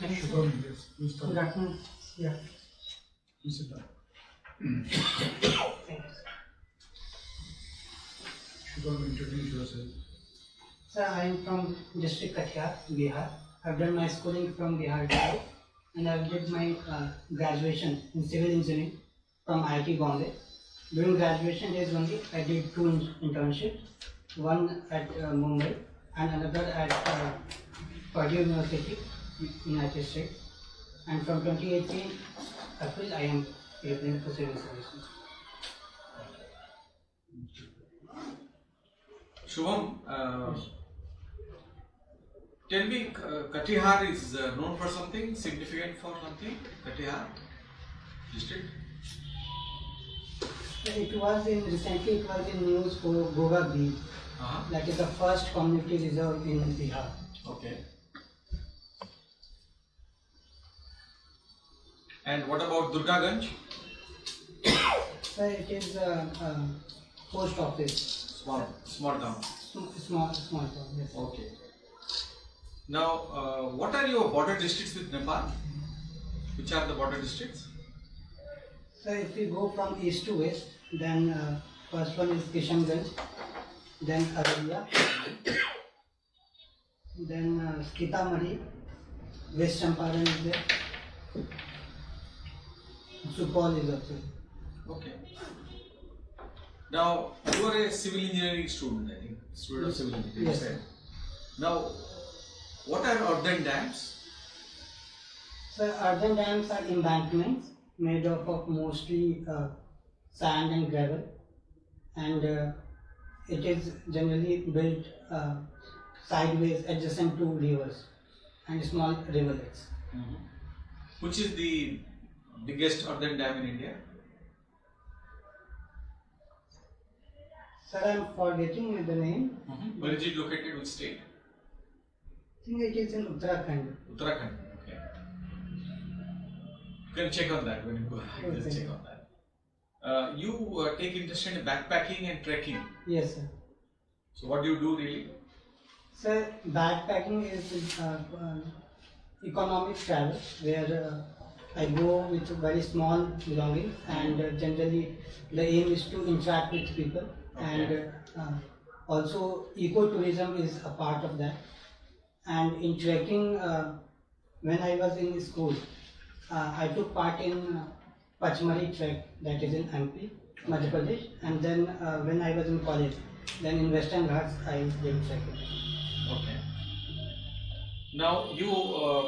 Shubham, yes, please start. Good afternoon. Yeah. Please sit down. Shubham, introduce yourself. Sir, I am from district Kathiawar, Bihar. I've done my schooling from Bihar District, and I've did my graduation in civil engineering from IIT Bombay. During graduation days only, I did two internships, one at Mumbai and another at Purdue University, United States. And from 2018 April, I am applying for civil services. Shubham, tell me, Katihar is known for something, significant for something? Katihar district? Recently it was in news for Goga Beach. That is the first community reserve in Bihar. Okay. And what about Durgaganj? Sir, it is a post office. Small town. Small town, yes. Okay. Now, what are your border districts with Nepal? Which are the border districts? So if we go from east to west, then first one is Kishanganj, then Araria, then Sitamarhi, West Champaran is there, Supaul is also. Okay. Now, you are a civil engineering student, I think. Student of civil engineering. Yes. Right? Now, what are earthen dams? So earthen dams are embankments made up of mostly sand and gravel, and it is generally built sideways adjacent to rivers and small rivulets. Which is the biggest earthen dam in India? Sir, I am forgetting the name. Where is it located? Which state? I think it is in Uttarakhand. Uttarakhand. Okay. You can check on that when you go. Just Okay. check on that. You take interest in backpacking and trekking. Yes, sir. So what do you do really? Sir, backpacking is economic travel where I go with very small belongings, and generally the aim is to interact with people. Okay. And also ecotourism is a part of that. And in trekking, when I was in school, I took part in Pachmari trek, that is in MP, Madhya Pradesh. And then when I was in college, then in Western Ghats I did trekking. Okay. Now you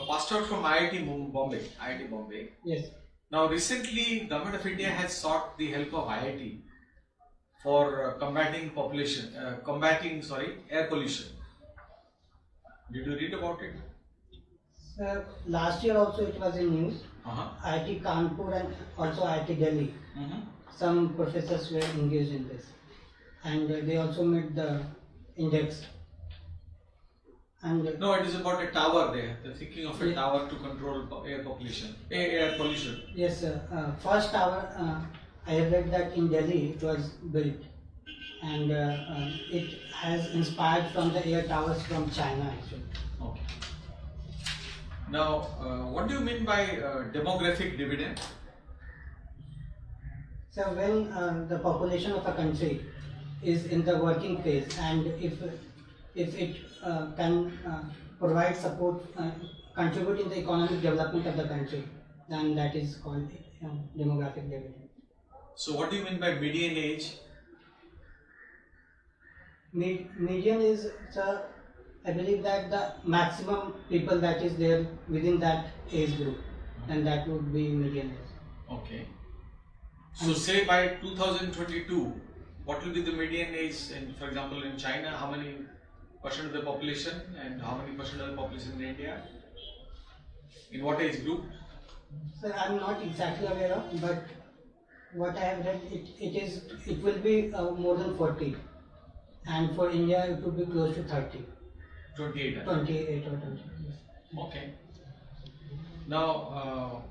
passed out from IIT Bombay. IIT Bombay. Yes. Now recently, Government of India has sought the help of IIT for combating air pollution. Did you read about it? Sir, last year also it was in news. IIT Kanpur and also IIT Delhi. Some professors were engaged in this, and they also made the index. And No, it is about a tower there. They're thinking of a tower to control air pollution. yes, sir. First tower, I have read that in Delhi it was built, and it has inspired from the air towers from China actually. Okay. Now, what do you mean by demographic dividend? So when the population of a country is in the working phase, and if it can provide support, contribute in the economic development of the country, then that is called demographic dividend. So, what do you mean by median age? Median is, sir, I believe that the maximum people that is there within that age group, and that would be median age. Okay. So, say by 2022, what will be the median age? And for example, in China, how many percent of the population, and how many percent of the population in India? In what age group? Sir, I am not exactly aware of, but what I have read, it will be more than 40, and for India it would be close to 30. 28. 28 or 20. Okay. Now,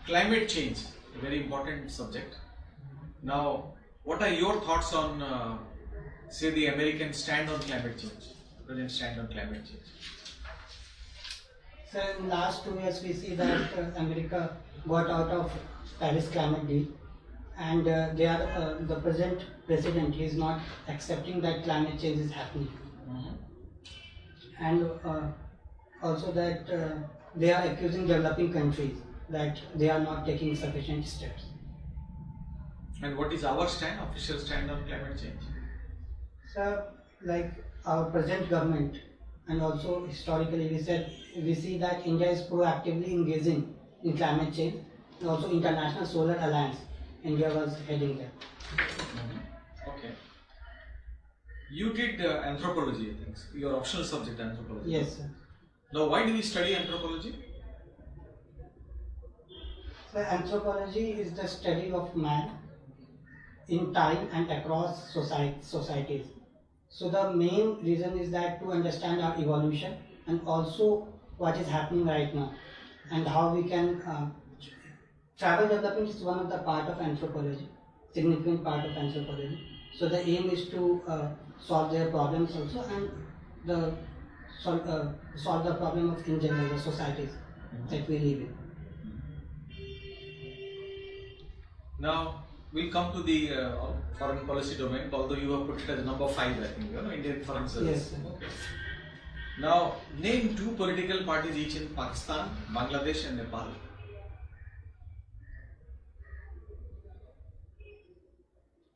climate change, a very important subject. Now, what are your thoughts on, say, the American stand on climate change? President stand on climate change. So in last 2 years we see that America got out of Paris climate deal, and the present president is not accepting that climate change is happening, and also that they are accusing developing countries that they are not taking sufficient steps. And what is our stand, official stand on climate change? So, like our present government, and also historically we see that India is proactively engaging in climate change, and also International Solar Alliance. India was heading there. Okay. You did anthropology, I think. Your optional subject, anthropology. Yes, sir. Now, why do we study anthropology? So, anthropology is the study of man in time and across societies. So, the main reason is that to understand our evolution and also what is happening right now and how we can. Travel development is one of the part of anthropology, significant part of anthropology. So, the aim is to solve their problems also, and solve the problem of in general the societies that we live in. Now, we'll come to the foreign policy domain, although you have put it as number 5, I think, Indian Foreign Service. Yes, sir. Okay. Now, name 2 political parties each in Pakistan, Bangladesh and Nepal.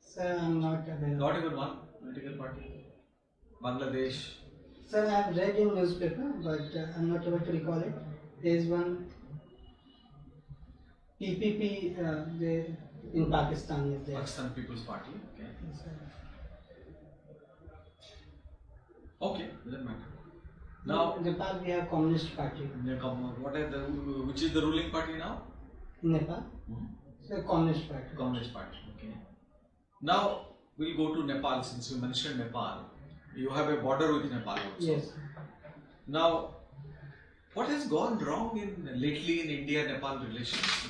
Sir, I'm not aware. Not even one political party. Bangladesh. Sir, I've read in newspaper, but I'm not able to recall it. There is one PPP in Pakistan is there. Pakistan People's Party. Okay. Yes, sir. Okay, doesn't matter. Now, In Nepal we have Communist Party. which is the ruling party now? In Nepal, so Communist Party. Communist Party. Okay. Now we'll go to Nepal, since you mentioned Nepal. You have a border with Nepal also. Yes. Now, what has gone wrong lately in India-Nepal relations?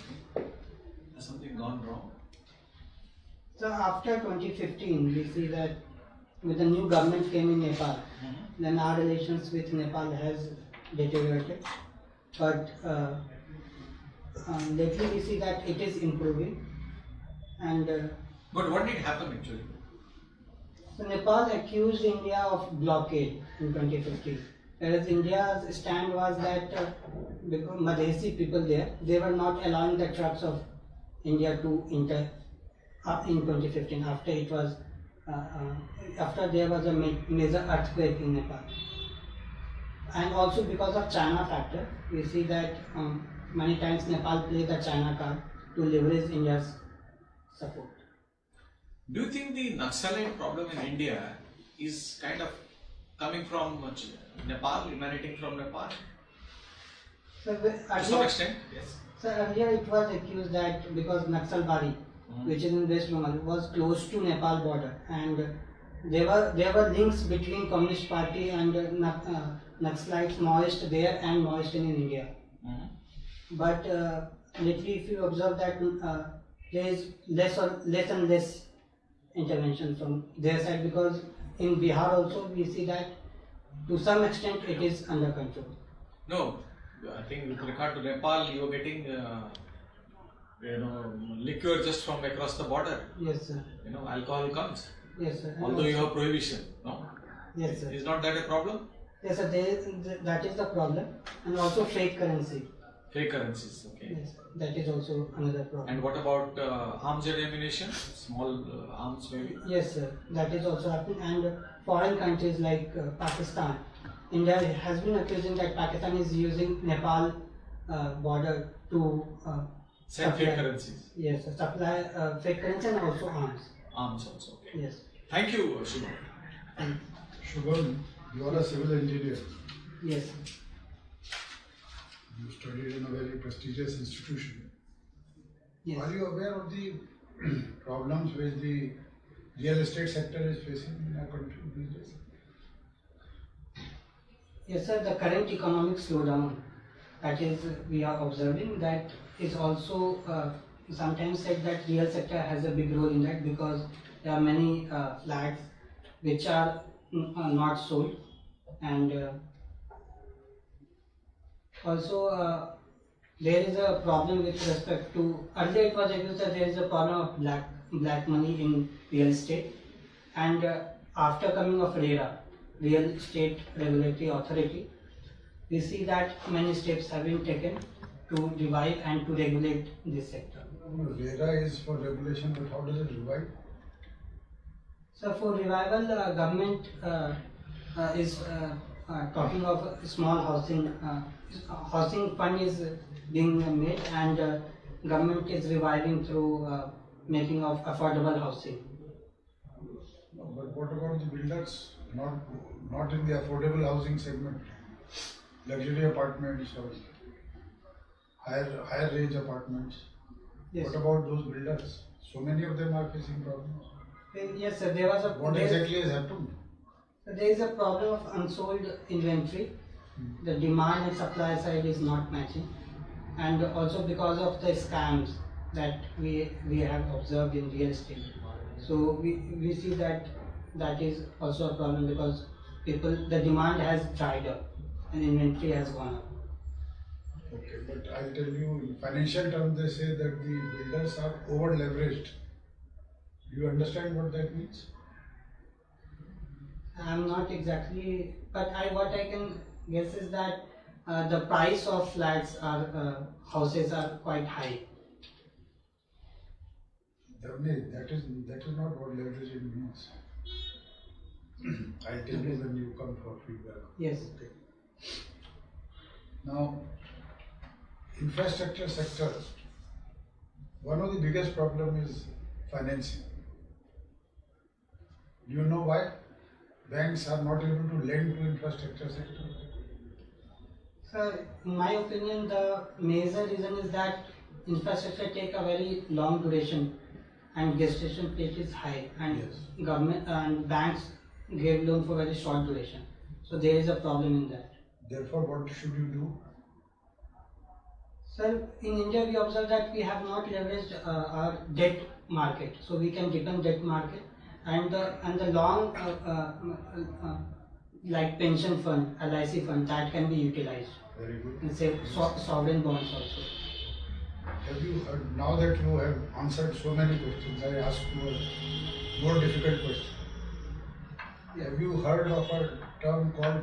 Has something gone wrong? So after 2015, we see that with the new government came in Nepal, then our relations with Nepal has deteriorated. But lately we see that it is improving, and But what did happen actually? so Nepal accused India of blockade in 2015. Whereas India's stand was that because Madhesi people there, they were not allowing the trucks of India to enter in 2015 after it was after there was a major earthquake in Nepal. And also because of China factor, we see that many times Nepal played the China card to leverage India's support. Do you think the Naxalite problem in India is kind of coming from Nepal, emanating from Nepal? So To some extent, yes. So earlier it was accused that because Naxalbari, which is in West Bengal, was close to Nepal border, and there were links between Communist Party and Naxalites, Maoist there and Maoist in India. But lately, if you observe that there is less and less intervention from their side, because in Bihar also we see that to some extent it is under control. No, I think with regard to Nepal, you are getting liquor just from across the border. Yes, sir. Alcohol comes. Yes, sir. Although you have prohibition, no? Yes, sir. Is not that a problem? Yes, sir. That is the problem, and also fake currency. Fake currencies, okay. Yes, that is also another problem. And what about arms and ammunition? Small arms maybe? Yes, sir. That is also happening, and foreign countries like Pakistan. India has been accusing that Pakistan is using Nepal border to Send fake currencies. Yes, sir. Supply fake currency and also arms. Arms also, okay. Yes. Thank you, Shubham. And Shubham, you are a civil engineer. yes, You studied in a very prestigious institution. yes. Are you aware of the problems which the real estate sector is facing in our country these days? Yes, sir. The current economic slowdown that is we are observing, that is also sometimes said that real sector has a big role in that, because there are many flats which are not sold, and Also, there is a problem with respect to earlier it was agreed that there is a problem of black money in real estate, and after coming of RERA, Real Estate Regulatory Authority, we see that many steps have been taken to revive and to regulate this sector. RERA is for regulation, but how does it revive? So for revival, government is talking of small housing. Housing fund is being made, and government is reviving through making of affordable housing. No, but what about the builders? Not in the affordable housing segment, luxury apartments or higher range apartments. Yes. What about those builders? So many of them are facing problems. Yes, sir. There was a What exactly has happened? there is a problem of unsold inventory. The demand and supply side is not matching, and also because of the scams that we have observed in real estate. So we see that is also a problem because the demand has dried up and inventory has gone up. Okay, but I'll tell you, in financial terms, they say that the builders are over leveraged. Do you understand what that means? I'm not exactly, but what I can guess is that the price of flats are houses are quite high. That is not what leveraging means. I'll tell you when you come for feedback. Yes. Okay. Now, infrastructure sector, one of the biggest problem is financing. Do you know why? Banks are not able to lend to infrastructure sector. Sir, in my opinion, the major reason is that infrastructure take a very long duration and gestation period is high, and Yes. government and banks give loan for very short duration. So there is a problem in that. Therefore, what should you do? Sir, in India we observe that we have not leveraged our debt market, so we can depend debt market and the long like pension fund, LIC fund, that can be utilized. Very good. And say sovereign bonds also. Have you heard, now that you have answered so many questions, I ask you a more difficult question. Have you heard of a term called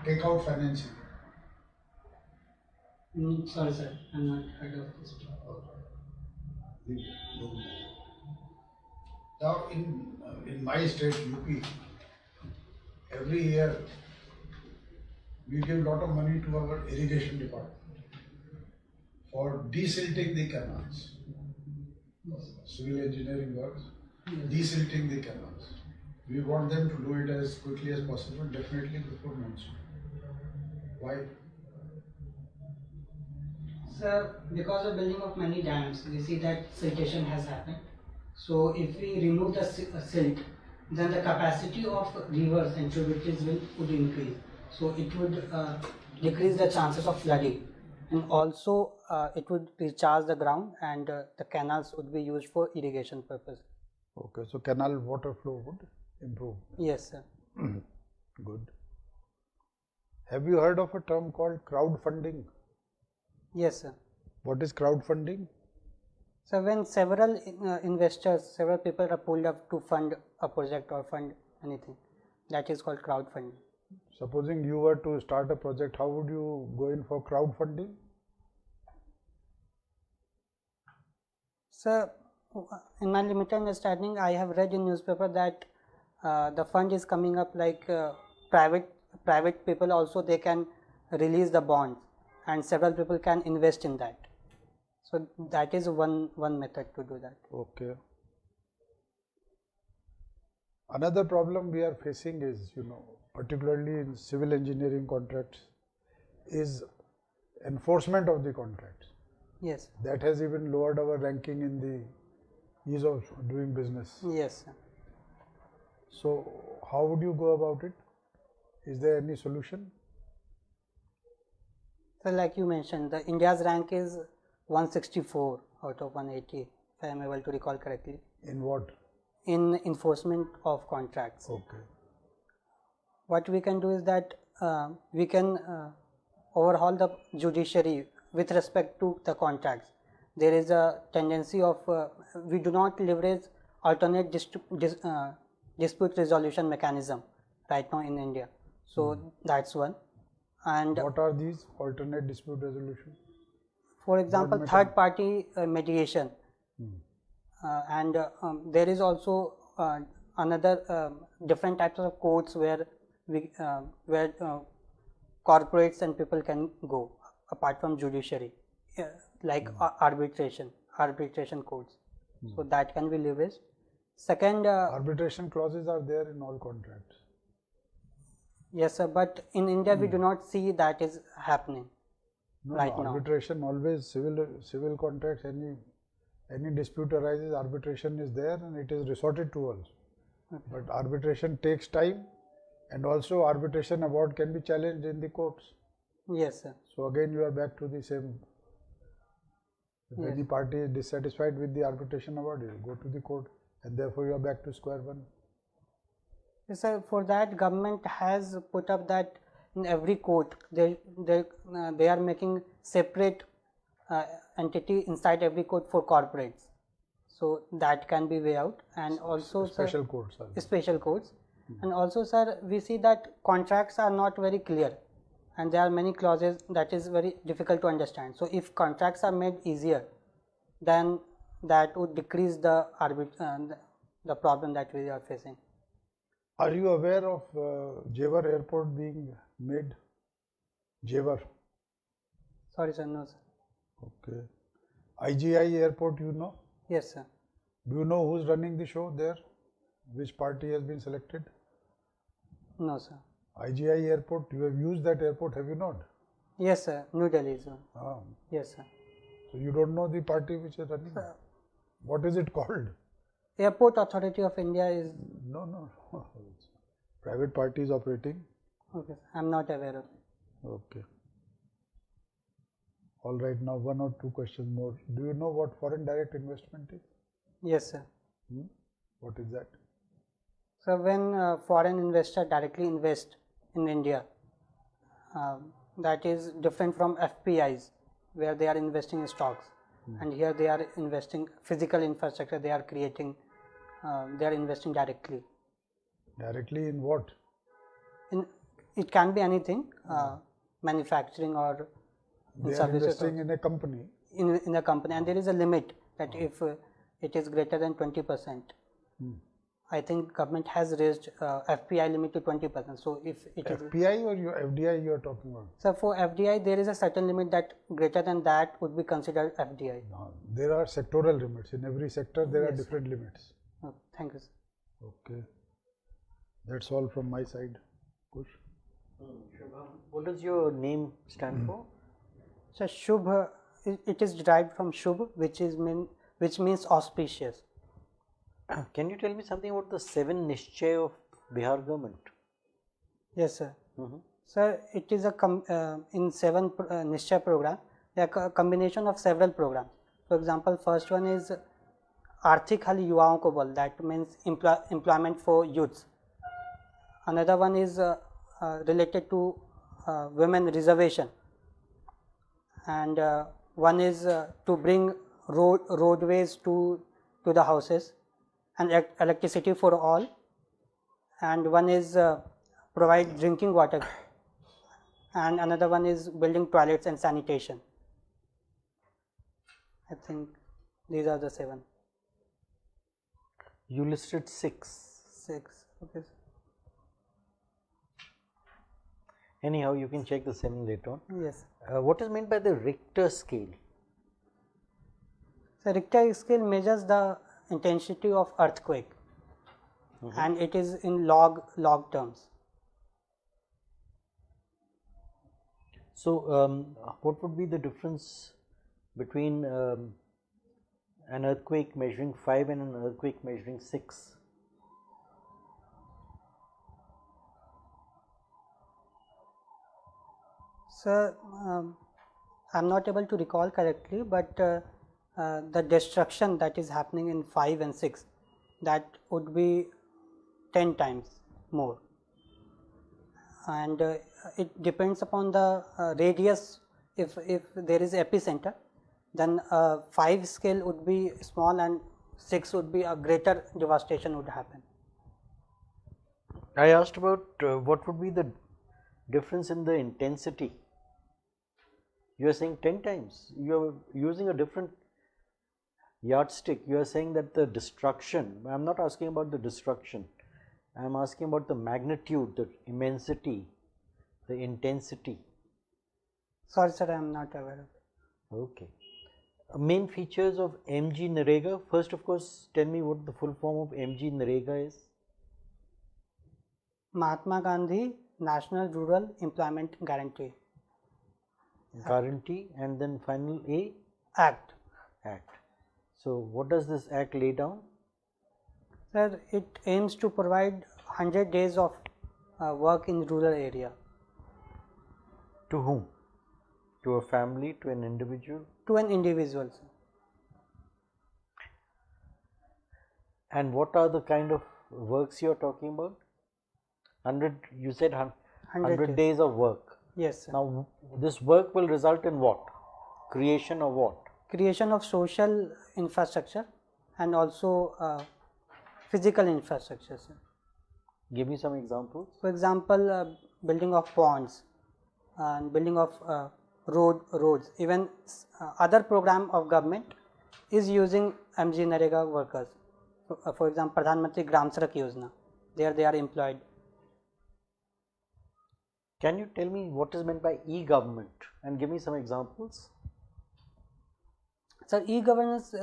takeout financing? Sorry sir, I'm not heard of this. Now, in my state, UP, every year we give lot of money to our irrigation department for desilting the canals. Civil engineering works, desilting the canals. We want them to do it as quickly as possible, definitely before monsoon. Why? Sir, because of building of many dams, we see that siltation has happened. So if we remove the silt, then the capacity of rivers and tributaries would increase. So it would decrease the chances of flooding, and also it would recharge the ground, and the canals would be used for irrigation purpose. Okay, so canal water flow would improve. Yes, sir. Good. Have you heard of a term called crowdfunding? Yes, sir. What is crowdfunding? So when several investors, several people are pulled up to fund a project or fund anything, that is called crowdfunding. Supposing you were to start a project, how would you go in for crowdfunding? Sir, in my limited understanding, I have read in newspaper that the fund is coming up like private people also, they can release the bonds and several people can invest in that. So that is one method to do that. Okay. Another problem we are facing is, particularly in civil engineering contracts, is enforcement of the contracts. Yes. That has even lowered our ranking in the ease of doing business. Yes, sir. So how would you go about it? Is there any solution? So like you mentioned, the India's rank is 164 out of 180, if I am able to recall correctly. In what? In enforcement of contracts. Okay. What we can do is that we can overhaul the judiciary with respect to the contracts. There is a tendency of we do not leverage alternate dispute resolution mechanism right now in India. So that's one. And What are these alternate dispute resolution? for example, third party mediation. And there is also another different types of courts where corporates and people can go apart from judiciary, like arbitration courts. So that can be leveraged. Second, Arbitration clauses are there in all contracts. yes sir, but in India we do not see that is happening right now. Arbitration always civil contracts, any dispute arises, arbitration is there and it is resorted to also. But arbitration takes time, and also arbitration award can be challenged in the courts. Yes sir. So again you are back to the same. If Yes. any party is dissatisfied with the arbitration award, you will go to the court, and therefore you are back to square one. Yes, sir. For that, government has put up that in every court they are making separate entity inside every court for corporates. So that can be way out, and also Special sir, courts are there. special courts, and also sir, we see that contracts are not very clear, and there are many clauses that is very difficult to understand. So if contracts are made easier, then that would decrease the the problem that we are facing. Are you aware of Jewar Airport being made? Jewar. Sorry sir, no sir. Okay. IGI Airport, you know? Yes sir. Do you know who's running the show there? Which party has been selected? No sir. IGI Airport, you have used that airport, have you not? Yes sir. New Delhi sir. Ah. Yes sir. So you don't know the party which is running? What is it called? Airport Authority of India is No. Private party is operating. okay. I'm not aware of. Okay. All right, now one or two questions more. Do you know what foreign direct investment is? Yes sir. What is that? So when foreign investor directly invest in India, that is different from FPIs where they are investing in stocks, and here they are investing physical infrastructure. They are creating. They are investing directly. Directly in what? In it can be anything, manufacturing or in They are services investing in a company. in a company, and there is a limit that if it is greater than 20%. I think government has raised FPI limit to 20%. So if it is FPI or your FDI you are talking about? so for FDI there is a certain limit that greater than that would be considered FDI. No, there are sectoral limits. In every sector there are Yes. different limits. Oh, thank you, sir. Okay. That's all from my side. Kush. What does your name stand for? So Shubh, it is derived from Shubh, which means auspicious. Can you tell me something about the 7 Nishchay of Bihar government? Yes, sir. Sir, it is a in 7 Nishchay program. They are a combination of several programs. For example, first one is Arthik Hal Yuvaon Ko Bal, that means employment for youths. Another one is related to women reservation, and one is to bring roadways to the houses and electricity for all, and one is provide drinking water, and another one is building toilets and sanitation. I think these are the 7. You listed 6. 6. Okay. Anyhow, you can check the 7 later on. Yes. What is meant by the Richter scale? So Richter scale measures the intensity of earthquake, and it is in log terms. So, what would be the difference between an earthquake measuring 5 and an earthquake measuring 6? So I'm not able to recall correctly, but the destruction that is happening in 5 and 6, that would be 10 times more, and it depends upon the radius. If there is epicenter, then 5 scale would be small and 6 would be a greater devastation would happen. I asked about what would be the difference in the intensity. You are saying 10 times. You are using a different yardstick. You are saying that the destruction, I am not asking about the destruction, I am asking about the magnitude, the immensity, the intensity. Sorry sir, I am not aware of it. Okay. Main features of MG Narega. First, of course, tell me what the full form of MG Narega is. Mahatma Gandhi National Rural Employment Guarantee Guarantee, and then final A, Act. Act. So, what does this act lay down? Sir, it aims to provide 100 days of work in rural area. To whom? To a family, to an individual? To an individual, sir. And what are the kind of works you are talking about? 100, you said 100 days of work. Yes, sir. Now, this work will result in what? Creation of what? Creation of social infrastructure and also physical infrastructure, sir. Give me some examples. For example, building of ponds and building of roads. Even other program of government is using MG Narega workers. For example, Pradhan Mantri Gram Sadak Yojana. There they are employed. Can you tell me what is meant by e-government and give me some examples? So e-governance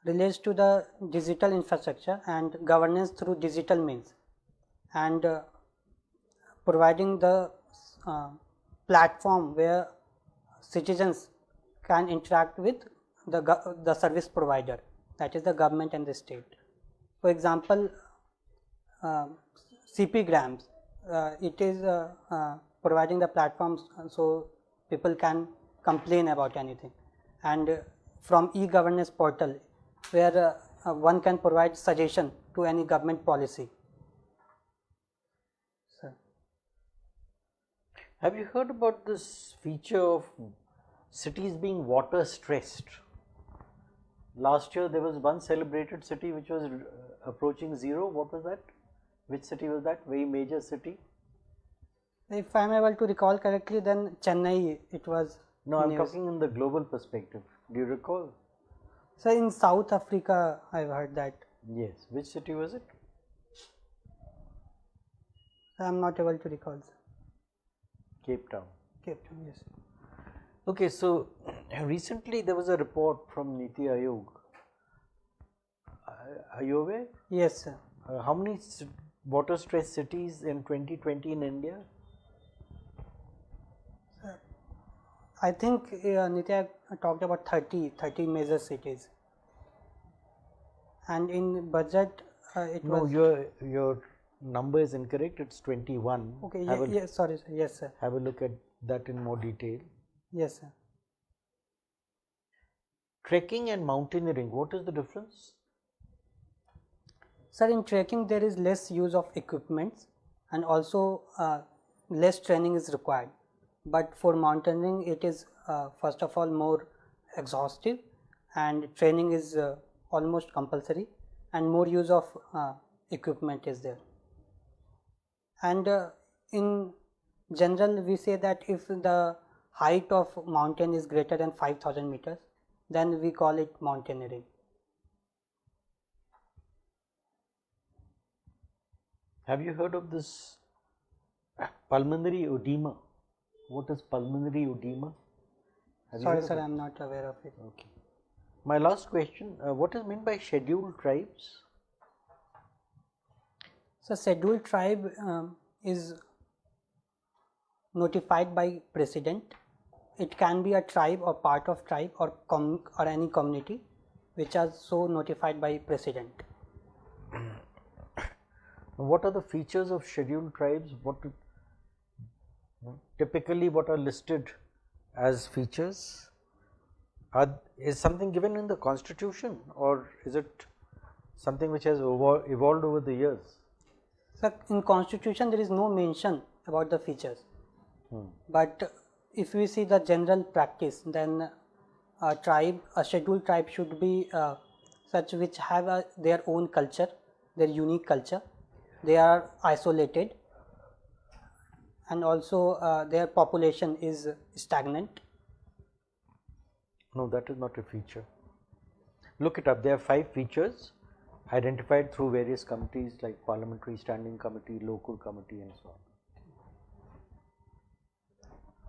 relates to the digital infrastructure and governance through digital means, and providing the platform where citizens can interact with the service provider, that is the government and the state. For example, CP Grams, it is providing the platforms so people can complain about anything, and from e-governance portal where one can provide suggestion to any government policy. Sir. Have you heard about this feature of cities being water stressed? Last year there was one celebrated city which was approaching zero. What was that? Which city was that? Very major city? If I am able to recall correctly, then Chennai it was. No, I am news. talking in the global perspective. Do you recall? So in South Africa, I have heard that. Yes. Which city was it? I am not able to recall. Sir. Cape Town. Cape Town, yes. Okay, so recently there was a report from Niti Aayog. Are you aware? Yes, sir. How many water stressed cities in 2020 in India? I think Niti Aayog talked about 30 major cities, and in budget it No, was. your number is incorrect. It's 21. Okay, Have sorry, sir. Yes, sir. Have a look at that in more detail. Yes, sir. Trekking and mountaineering. What is the difference? Sir, in trekking there is less use of equipments and also less training is required. But for mountaineering, it is first of all more exhaustive, and training is almost compulsory, and more use of equipment is there. And in general, we say that if the height of mountain is greater than 5,000 meters, then we call it mountaineering. Have you heard of this pulmonary edema? What is pulmonary edema? Sorry, sir, I am not aware of it. Okay. My last question, what is meant by scheduled tribes? So, scheduled tribe is notified by president. It can be a tribe or part of tribe or any community which are so notified by president. What are the features of scheduled tribes? Typically what are listed as features? Is something given in the constitution, or is it something which has evolved over the years? So, in constitution there is no mention about the features. But if we see the general practice, then a tribe, a scheduled tribe should be such which have their own culture, their unique culture. They are isolated, and also their population is stagnant. No, that is not a feature. Look it up. There are 5 features identified through various committees like Parliamentary Standing Committee, Local Committee, and so on.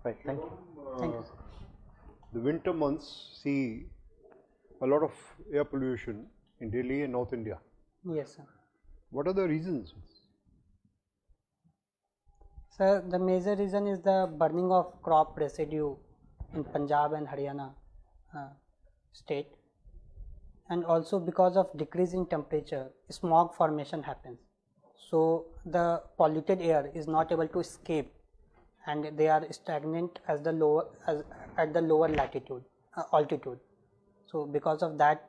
Right, thank you. Thank you. The winter months see a lot of air pollution in Delhi and North India. Yes, sir. What are the reasons? Sir, the major reason is the burning of crop residue in Punjab and Haryana state, and also because of decrease in temperature, smog formation happens. So the polluted air is not able to escape, and they are stagnant at the lower latitude altitude. So because of that,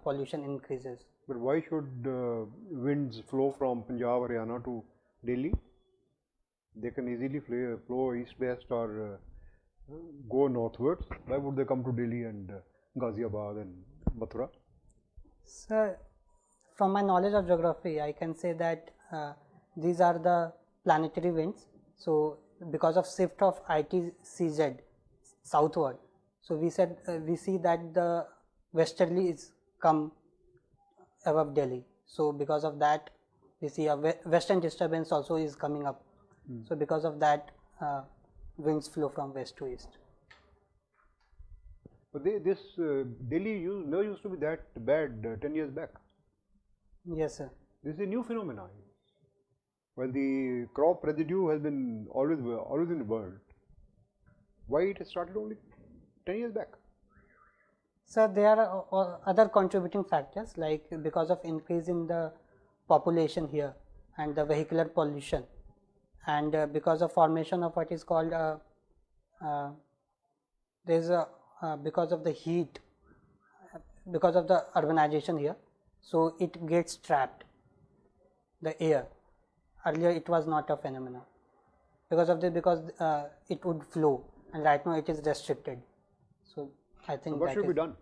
pollution increases. But why should winds flow from Punjab, Haryana to Delhi? They can easily flow east-west or go northwards. Why would they come to Delhi and Ghaziabad and Mathura? Sir, from my knowledge of geography, I can say that these are the planetary winds. So because of shift of ITCZ southward, so we see that the westerly is come above Delhi. So because of that, we see a western disturbance also is coming up. So because of that, winds flow from west to east. But Delhi never used to be that bad 10 years back. Yes, sir. This is a new phenomenon. Well, the crop residue has been always in the world. Why it has started only 10 years back? Sir, there are other contributing factors, like because of increase in the population here and the vehicular pollution, and because of formation of what is called because of the heat, because of the urbanization here, so it gets trapped, the air. Earlier it was not a phenomenon because it would flow, and right now it is restricted. So I think So what should be done?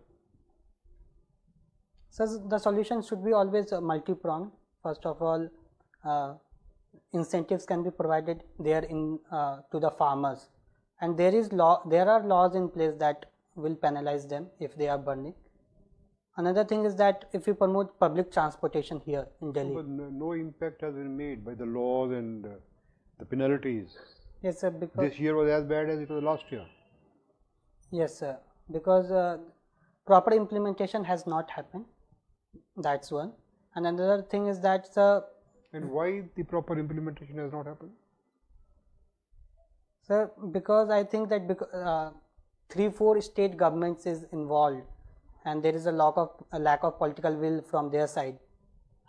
So the solution should be always multi-pronged. First of all, incentives can be provided there to the farmers, and there are laws in place that will penalize them if they are burning. Another thing is that if we promote public transportation here in Delhi. But no impact has been made by the laws and the penalties. Yes, sir. Because This year was as bad as it was last year. yes, sir. Because proper implementation has not happened. That's one. And another thing is that And why the proper implementation has not happened? sir, because I think that 3-4 state governments is involved, and there is a lack of political will from their side.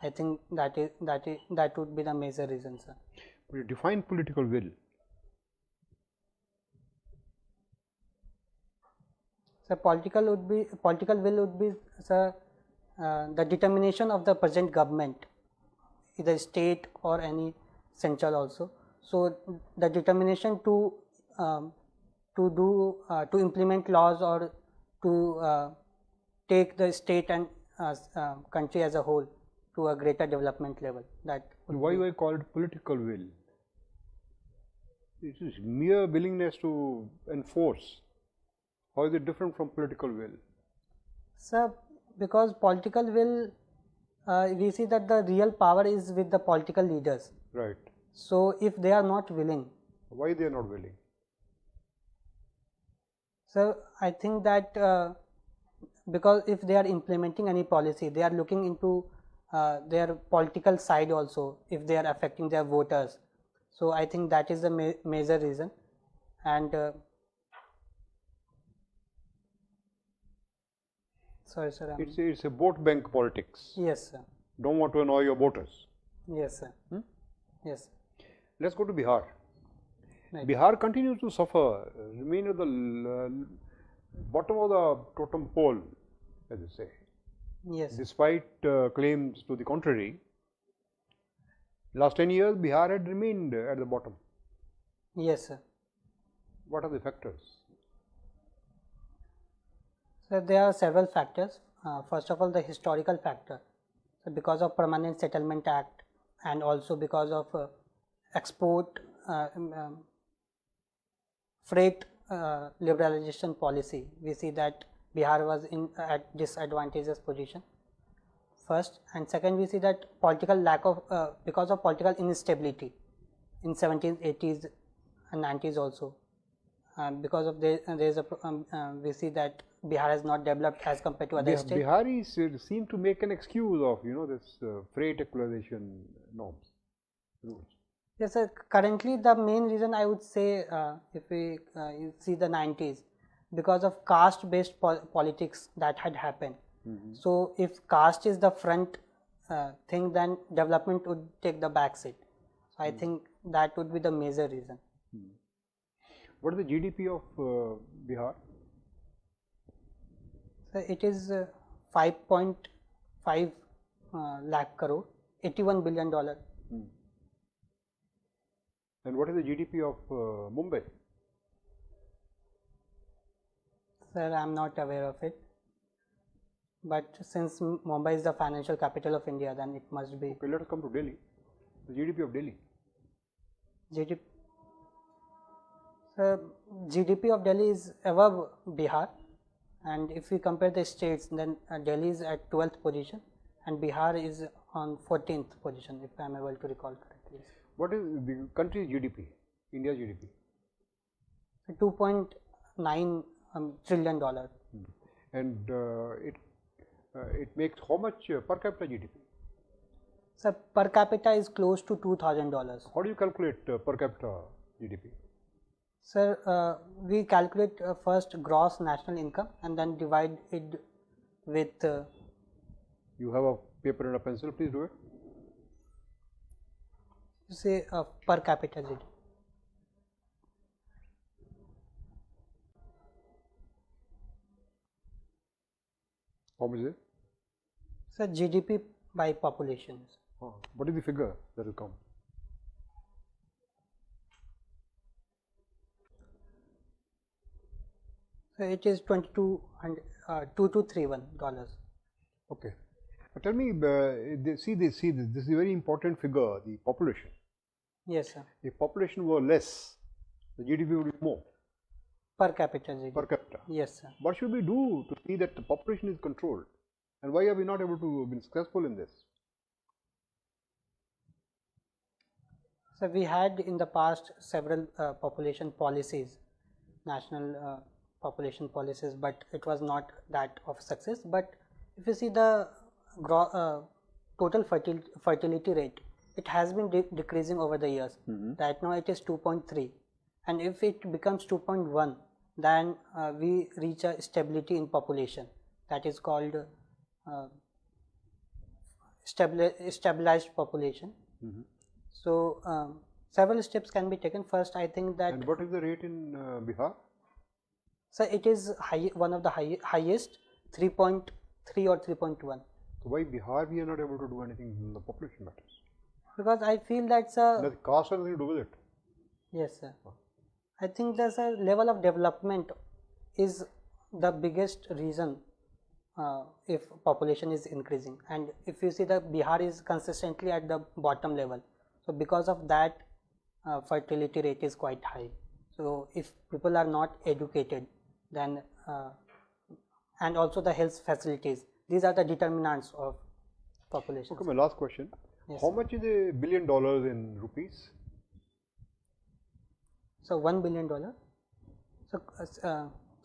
I think that would be the major reason, sir. We define political will. So political will would be, sir, the determination of the present government, either state or any central also. So the determination to implement laws or to take the state and country as a whole to a greater development level. Why do I call it political will? It is mere willingness to enforce. How is it different from political will? Sir, because political will, we see that the real power is with the political leaders. Right. So if they are not willing, Why they are not willing? so I think that because if they are implementing any policy, they are looking into their political side also, if they are affecting their voters. So I think that is the major reason. And sorry, sir. It's a vote bank politics. Yes, sir. Don't want to annoy your voters. Yes, sir. Yes. Let's go to Bihar. Right. Bihar continues to suffer, remain at the bottom of the totem pole, as you say. Yes. Despite claims to the contrary, last 10 years Bihar had remained at the bottom. Yes, sir. What are the factors? So there are several factors. First of all, the historical factor. So because of Permanent Settlement Act and also because of export freight liberalization policy, we see that Bihar was in at disadvantageous position. First, and second, we see that political lack of because of political instability in 1780s and 90s also. Because of there is a we see that Bihar has not developed as compared to other states. Biharis seem to make an excuse of this freight equalization norms rules. Yes, sir. Currently, the main reason I would say, if we see the 90s, because of caste-based politics that had happened. So, if caste is the front thing, then development would take the back seat. So, I think that would be the major reason. What is the GDP of Bihar? So, it is 5.5 lakh crore, $81 billion. And what is the GDP of Mumbai? Sir, I am not aware of it. But since Mumbai is the financial capital of India, then it must be. Okay, let us come to Delhi. The GDP of Delhi. GDP. Sir, GDP of Delhi is above Bihar, and if we compare the states, then Delhi is at 12th position, and Bihar is on 14th position, if I am able to recall correctly. What is the country's GDP? India's GDP? $2.9 trillion. And it makes how much per capita GDP? So per capita is close to $2,000. How do you calculate per capita GDP? Sir, we calculate first gross national income and then divide it with. You have a paper and a pencil, please do it. Say per capita GDP. How much is it? So GDP by population. What is the figure that will come? So it is $2231. Okay. Tell me, see this is a very important figure, the population. Yes, sir. If population were less, the GDP would be more. Per capita GDP. Per capita. Yes, sir. What should we do to see that the population is controlled? And why are we not able to be successful in this? So we had in the past several population policies, national population policies, but it was not that of success. But if you see the total fertility rate, it has been decreasing over the years. Right now it is 2.3, and if it becomes 2.1, then we reach a stability in population, that is called stabilized population. So several steps can be taken. First, I think that. And what is the rate in Bihar? So it is one of the highest, 3.3 or 3.1. So why Bihar we are not able to do anything in the population matters? Because I feel that's a. Does caste have anything to do with it? Yes, sir. I think there's a level of development is the biggest reason if population is increasing, and if you see that Bihar is consistently at the bottom level, so because of that fertility rate is quite high. So if people are not educated, then and also the health facilities, these are the determinants of population. Okay, my last question. Yes, How sir. much is $1 billion in rupees? So $1 billion, so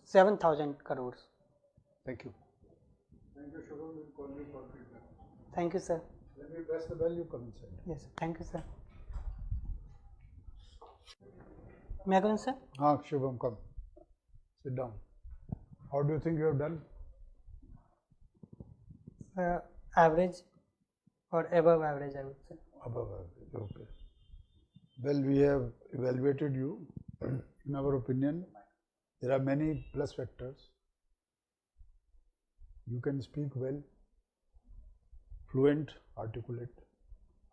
7,000 crores. Thank you. Thank you, Shubham. We'll call you for feedback. Thank you, sir. When we press the bell, you come inside. Yes, thank you, sir. May I go in, sir? Shubham, come. Sit down. How do you think you have done? Average or above average, I would say. Above average, okay. Well, we have evaluated you. In our opinion, there are many plus factors. You can speak well, fluent, articulate,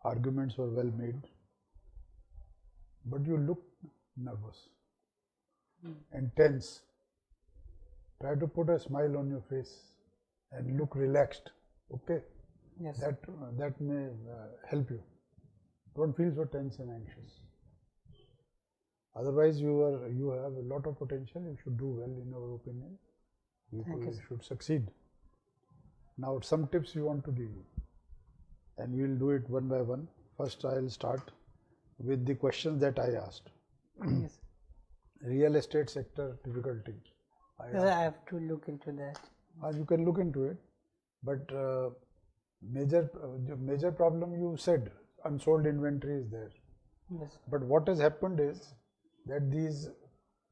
arguments were well made, but you look nervous and tense. Try to put a smile on your face and look relaxed. Okay, Yes. that may help you. Don't feel so tense and anxious. Otherwise, you have a lot of potential. You should do well, in our opinion. You should succeed. Now, some tips we want to give you, and we will do it one by one. First, I will start with the questions that I asked. Yes. Real estate sector difficulty. Sir, I have to look into that. You can look into it, but major problem you said, unsold inventory is there. Yes. But what has happened is that these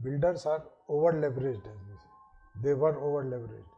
builders are over leveraged, as we say. They were over leveraged.